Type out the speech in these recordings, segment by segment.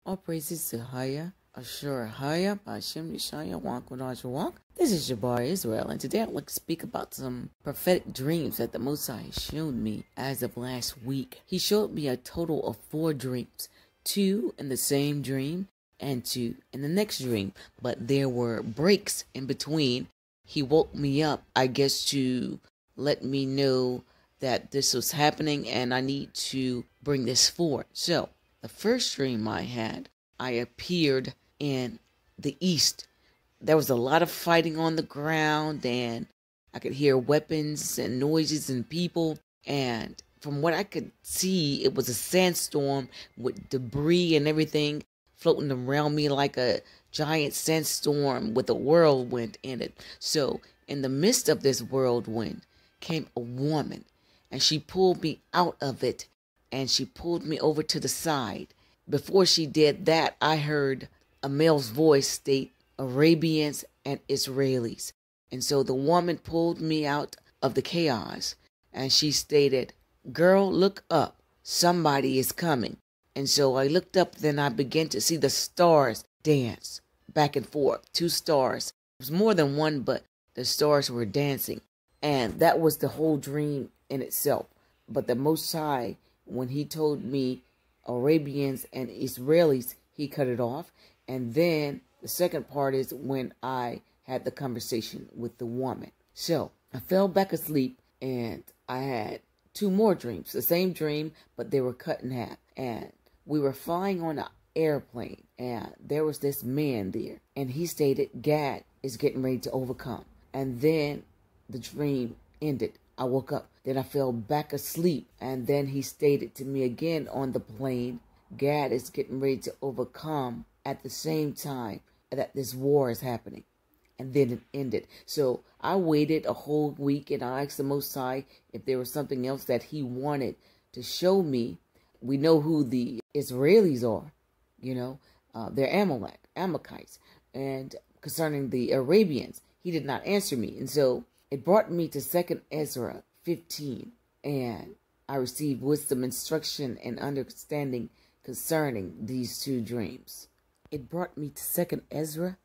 All praises to Haya, Ashura Haya, Bashem Yeshaya, Walk. This is Jabbar Israel, and today I'd like to speak about some prophetic dreams that the Most High showed me as of last week. He showed me a total of 4 dreams, 2 in the same dream and 2 in the next dream, but there were breaks in between. He woke me up, I guess, to let me know that this was happening and I need to bring this forward. So, the first dream I had, I appeared in the east. There was a lot of fighting on the ground, and I could hear weapons and noises and people. And from what I could see, it was a sandstorm with debris and everything floating around me like a giant sandstorm with a whirlwind in it. So, in the midst of this whirlwind came a woman, and she pulled me out of it. And she pulled me over to the side. Before she did that, I heard a male's voice state Arabians and Israelis. And so the woman pulled me out of the chaos and she stated, "Girl, look up. Somebody is coming." And so I looked up, then I began to see the stars dance back and forth. 2 stars. It was more than one, but the stars were dancing. And that was the whole dream in itself. But the Most High, when he told me Arabians and Israelis, he cut it off. And then the second part is when I had the conversation with the woman. So I fell back asleep and I had 2 more dreams. The same dream, but they were cut in half. And we were flying on an airplane and there was this man there. And he stated, "Gad is getting ready to overcome." And then the dream ended. I woke up. Then I fell back asleep. And then he stated to me again on the plane, "Gad is getting ready to overcome at the same time that this war is happening." And then it ended. So I waited a whole week and I asked the Most High if there was something else that he wanted to show me. We know who the Israelis are, they're Amalekites. And concerning the Arabians, he did not answer me. And so it brought me to 2nd Ezra 15, and I received wisdom, instruction, and understanding concerning these 2 dreams. It brought me to 2nd Ezra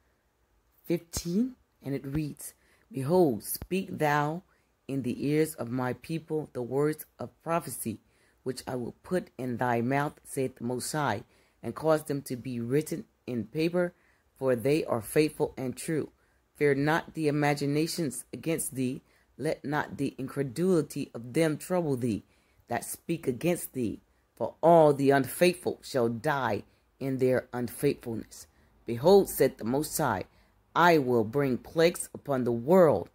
15, and it reads, "Behold, speak thou in the ears of my people the words of prophecy, which I will put in thy mouth, saith the Most High, and cause them to be written in paper, for they are faithful and true. Fear not the imaginations against thee, let not the incredulity of them trouble thee that speak against thee, for all the unfaithful shall die in their unfaithfulness. Behold, said the Most High, I will bring plagues upon the world,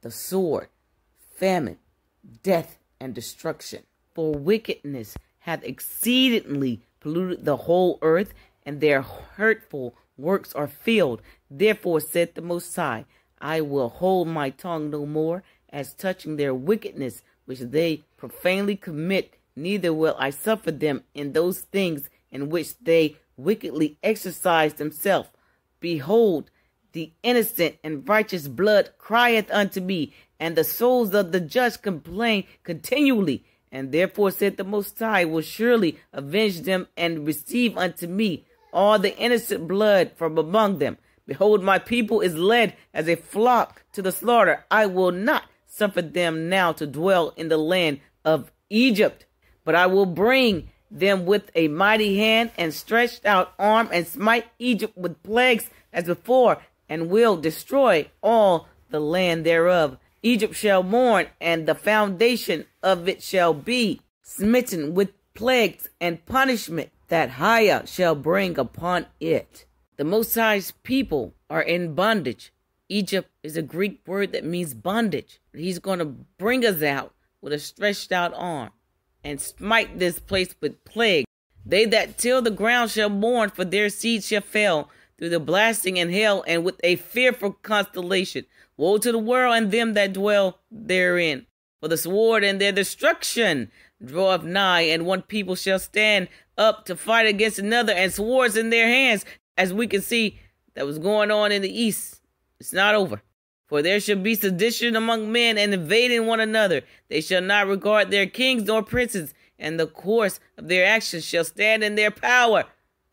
the sword, famine, death, and destruction. For wickedness hath exceedingly polluted the whole earth, and their hurtful works are filled. Therefore, said the Most High, I will hold my tongue no more as touching their wickedness, which they profanely commit, neither will I suffer them in those things in which they wickedly exercise themselves. Behold, the innocent and righteous blood crieth unto me, and the souls of the just complain continually. And therefore, said the Most High, will surely avenge them and receive unto me all the innocent blood from among them. Behold, my people is led as a flock to the slaughter. I will not suffer them now to dwell in the land of Egypt, but I will bring them with a mighty hand and stretched out arm and smite Egypt with plagues as before, and will destroy all the land thereof. Egypt shall mourn, and the foundation of it shall be smitten with plagues and punishment that Haya shall bring upon it. The Most High's people are in bondage. Egypt is a Greek word that means bondage. He's going to bring us out with a stretched out arm and smite this place with plague. They that till the ground shall mourn, for their seed shall fail through the blasting and hail, and with a fearful constellation. Woe to the world and them that dwell therein, for the sword and their destruction draweth nigh, and one people shall stand up to fight against another, and swords in their hands. As we can see, that was going on in the east. It's not over. For there shall be sedition among men, and invading one another. They shall not regard their kings nor princes, and the course of their actions shall stand in their power.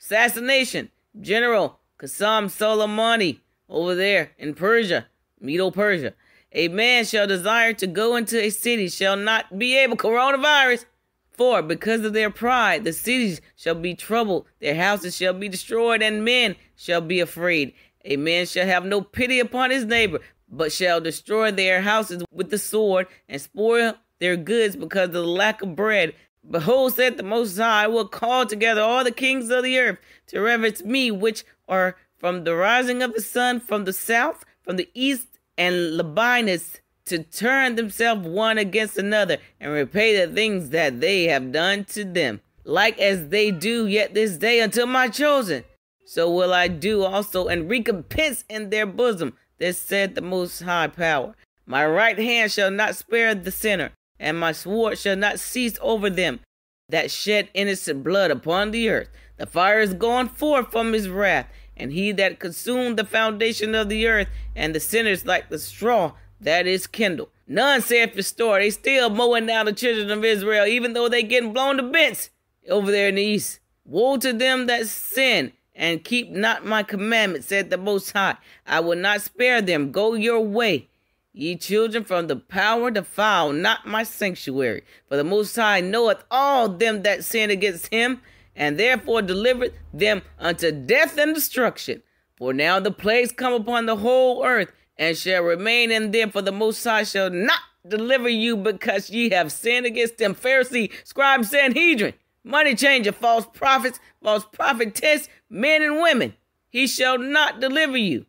assassination. General Qasem Soleimani over there in Persia, Medo-Persia. A man shall desire to go into a city, shall not be able, coronavirus. For because of their pride, the cities shall be troubled, their houses shall be destroyed, and men shall be afraid. A man shall have no pity upon his neighbor, but shall destroy their houses with the sword, and spoil their goods because of the lack of bread. Behold, said the Most High, I will call together all the kings of the earth to reverence me, which are from the rising of the sun, from the south, from the east, and Libanus, to turn themselves one against another, and repay the things that they have done to them, like as they do yet this day unto my chosen. So will I do also, and recompense in their bosom. This said the Most High Power. My right hand shall not spare the sinner, and my sword shall not cease over them that shed innocent blood upon the earth. The fire is gone forth from his wrath, and he that consumed the foundation of the earth, and the sinners like the straw that is kindled. None saith restore. They still mowing down the children of Israel, even though they getting blown to bits over there in the east. Woe to them that sin and keep not my commandments, said the Most High. I will not spare them. Go your way, ye children, from the power defile not my sanctuary. For the Most High knoweth all them that sin against him, and therefore delivered them unto death and destruction. For now the plagues come upon the whole earth, and shall remain in them, for the Most High shall not deliver you, because ye have sinned against them. Pharisee, scribe, Sanhedrin, money changer, false prophets, false prophetess, men and women, he shall not deliver you.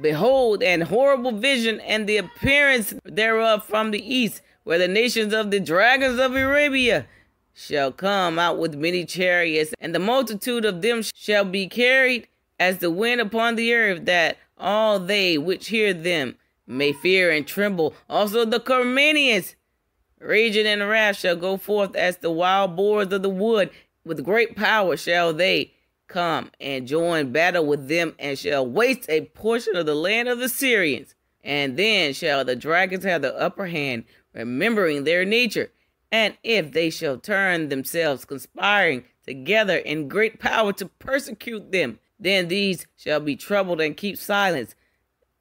Behold, an horrible vision, and the appearance thereof from the east, where the nations of the dragons of Arabia shall come out with many chariots, and the multitude of them shall be carried as the wind upon the earth, that all they which hear them may fear and tremble. Also the Carmanians, raging in wrath, shall go forth as the wild boars of the wood. With great power shall they come and join battle with them, and shall waste a portion of the land of the Syrians. And then shall the dragons have the upper hand, remembering their nature. And if they shall turn themselves, conspiring together in great power to persecute them, then these shall be troubled and keep silence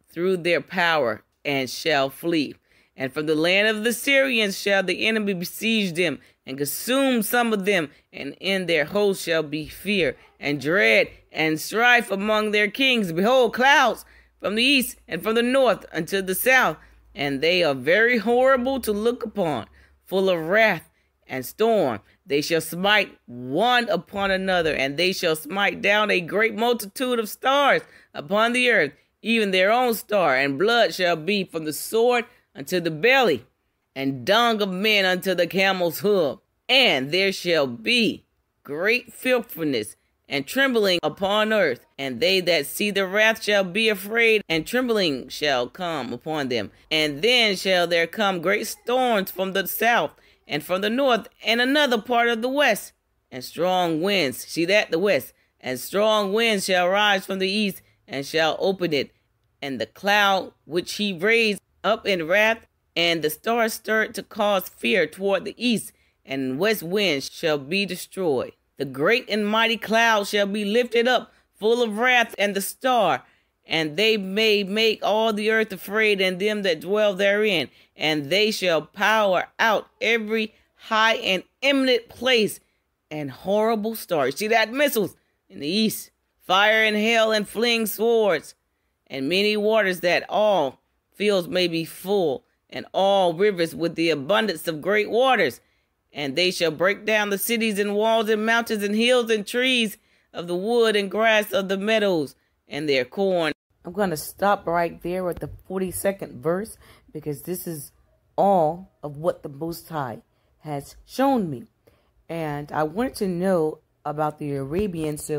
through their power, and shall flee. And from the land of the Syrians shall the enemy besiege them, and consume some of them, and in their host shall be fear, and dread, and strife among their kings. Behold, clouds from the east, and from the north unto the south, and they are very horrible to look upon, full of wrath and storm. They shall smite one upon another, and they shall smite down a great multitude of stars upon the earth, even their own star, and blood shall be from the sword unto the belly, and dung of men unto the camel's hoof. And there shall be great filthiness and trembling upon earth, and they that see the wrath shall be afraid, and trembling shall come upon them. And then shall there come great storms from the south, and from the north, and another part of the west, and strong winds. See that, the west. And strong winds shall rise from the east, and shall open it. And the cloud which he raised up in wrath, and the stars stirred to cause fear toward the east, and west winds shall be destroyed. The great and mighty cloud shall be lifted up, full of wrath, and the star, and they may make all the earth afraid, and them that dwell therein. And they shall power out every high and eminent place, and horrible stars. See that, missiles in the east, fire and hail and fling swords, and many waters, that all fields may be full, and all rivers with the abundance of great waters. And they shall break down the cities and walls and mountains and hills and trees of the wood and grass of the meadows and their corn. I'm going to stop right there at the 42nd verse, because this is all of what the Most High has shown me. And I wanted to know about the Arabians.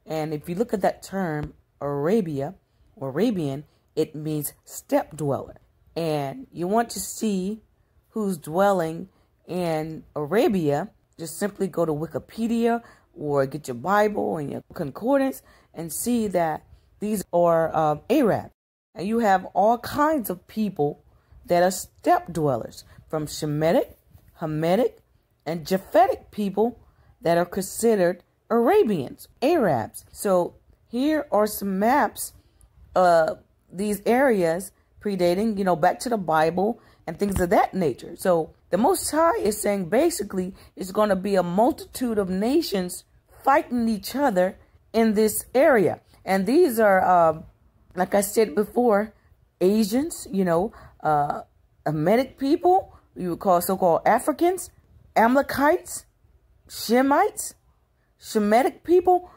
And if you look at that term, Arabia, or Arabian, it means step dweller. And you want to see who's dwelling in Arabia, just simply go to Wikipedia or get your Bible and your concordance and see that these are Arab. And you have all kinds of people that are step dwellers, from Shemitic, Hamitic, and Japhetic people that are considered Arabians, Arabs. So here are some maps of these areas predating, back to the Bible and things of that nature. So the Most High is saying basically it's going to be a multitude of nations fighting each other in this area. And these are, like I said before, Asians, Hamitic people, you would call so-called Africans, Amalekites, Shemites, Shemitic people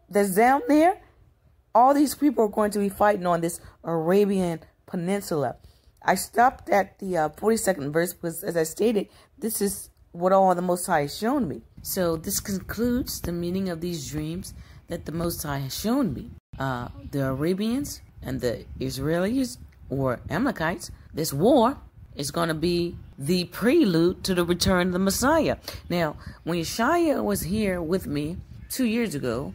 that's down there. All these people are going to be fighting on this Arabian Peninsula. I stopped at the 42nd verse because, as I stated, this is what all the Most High has shown me. So this concludes the meaning of these dreams that the Most High has shown me. The Arabians and the Israelis or Amalekites, this war is going to be the prelude to the return of the Messiah. Now, when Yeshaya was here with me 2 years ago,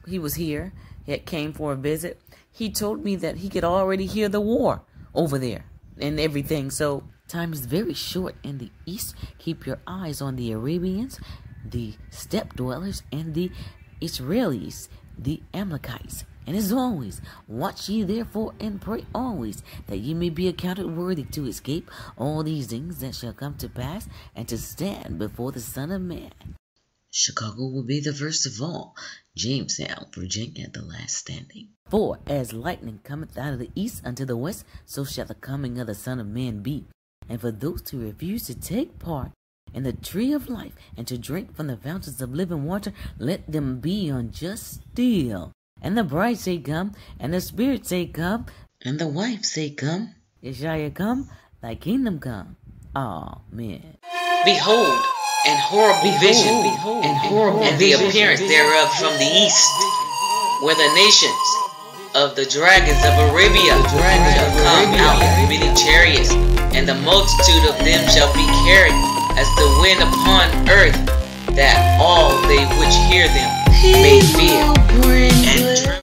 he was here. He came for a visit. He told me that he could already hear the war over there and everything. So time is very short in the east. Keep your eyes on the Arabians, the steppe dwellers, and the Israelis, the Amalekites. And as always, watch ye therefore and pray always, that ye may be accounted worthy to escape all these things that shall come to pass, and to stand before the Son of Man. Chicago will be the first of all, Jamestown, Virginia, the last standing. For as lightning cometh out of the east unto the west, so shall the coming of the Son of Man be. And for those who refuse to take part in the tree of life, and to drink from the fountains of living water, let them be unjust still. And the bride say, come, and the Spirit say, come, and the wife say, come. Yeshaya come, thy kingdom come. Amen. Behold, and horrible vision, and the appearance thereof from the east, where the nations of the dragons of Arabia shall come out with many chariots, and the multitude of them shall be carried as the wind upon earth, that all they which hear them may fear and tremble.